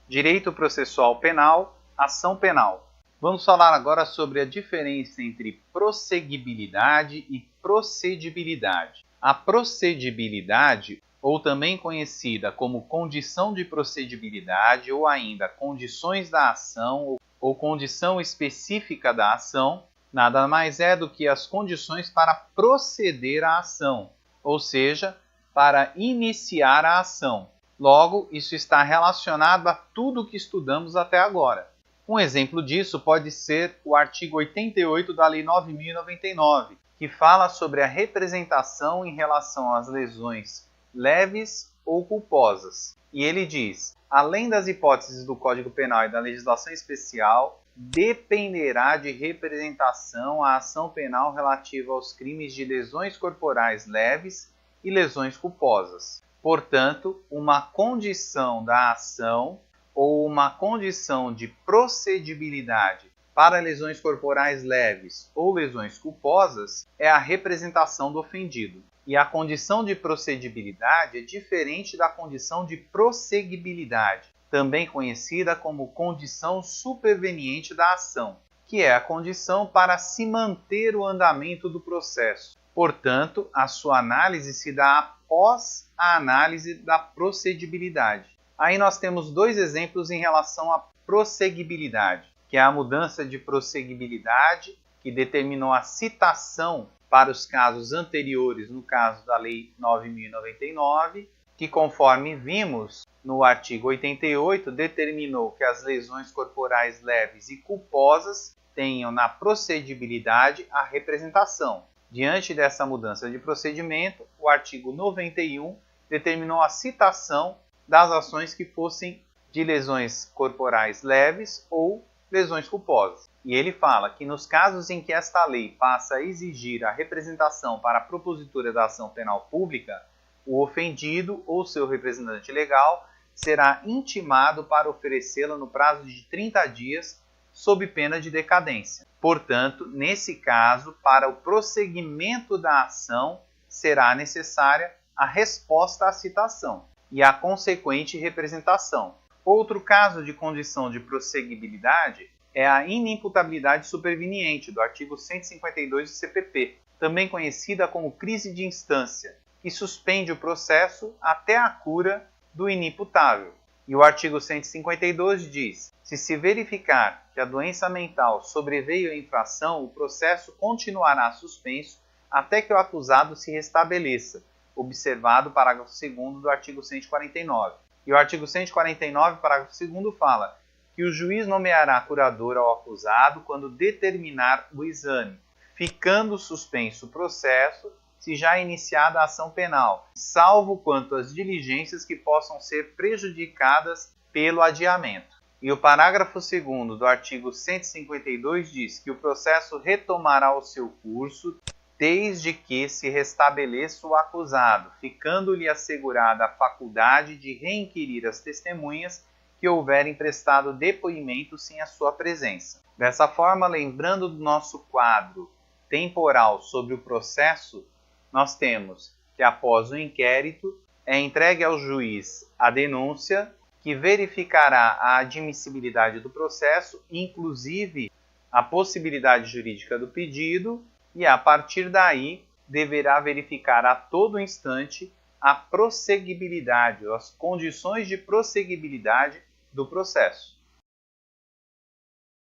Direito processual penal, ação penal. Vamos falar agora sobre a diferença entre prosseguibilidade e procedibilidade. A procedibilidade, ou também conhecida como condição de procedibilidade ou ainda condições da ação ou condição específica da ação, nada mais é do que as condições para proceder à ação, ou seja, para iniciar a ação. Logo, isso está relacionado a tudo o que estudamos até agora. Um exemplo disso pode ser o artigo 88 da Lei 9.099, que fala sobre a representação em relação às lesões leves ou culposas. E ele diz: além das hipóteses do Código Penal e da legislação especial, dependerá de representação a ação penal relativa aos crimes de lesões corporais leves e lesões culposas. Portanto, uma condição da ação ou uma condição de procedibilidade para lesões corporais leves ou lesões culposas é a representação do ofendido. E a condição de procedibilidade é diferente da condição de prosseguibilidade, também conhecida como condição superveniente da ação, que é a condição para se manter o andamento do processo. Portanto, a sua análise se dá após a análise da procedibilidade. Aí nós temos dois exemplos em relação à prosseguibilidade, que é a mudança de prosseguibilidade, que determinou a citação para os casos anteriores, no caso da Lei 9.099, que, conforme vimos no artigo 88, determinou que as lesões corporais leves e culposas tenham na procedibilidade a representação. Diante dessa mudança de procedimento, o artigo 91 determinou a citação das ações que fossem de lesões corporais leves ou lesões culposas. E ele fala que nos casos em que esta lei passa a exigir a representação para a propositura da ação penal pública, o ofendido ou seu representante legal será intimado para oferecê-la no prazo de 30 dias, sob pena de decadência. Portanto, nesse caso, para o prosseguimento da ação, será necessária a resposta à citação e a consequente representação. Outro caso de condição de prosseguibilidade é a inimputabilidade superveniente, do artigo 152 do CPP, também conhecida como crise de instância, que suspende o processo até a cura do inimputável. E o artigo 152 diz: se verificar que a doença mental sobreveio à infração, o processo continuará suspenso até que o acusado se restabeleça, observado o parágrafo 2º do artigo 149. E o artigo 149, parágrafo 2º, fala que o juiz nomeará curador ao acusado quando determinar o exame, ficando suspenso o processo se já iniciada a ação penal, salvo quanto às diligências que possam ser prejudicadas pelo adiamento. E o parágrafo 2º do artigo 152 diz que o processo retomará o seu curso desde que se restabeleça o acusado, ficando-lhe assegurada a faculdade de reinquirir as testemunhas que houverem prestado depoimento sem a sua presença. Dessa forma, lembrando do nosso quadro temporal sobre o processo, nós temos que após o inquérito é entregue ao juiz a denúncia, que verificará a admissibilidade do processo, inclusive a possibilidade jurídica do pedido, e a partir daí deverá verificar a todo instante a prosseguibilidade, as condições de prosseguibilidade do processo.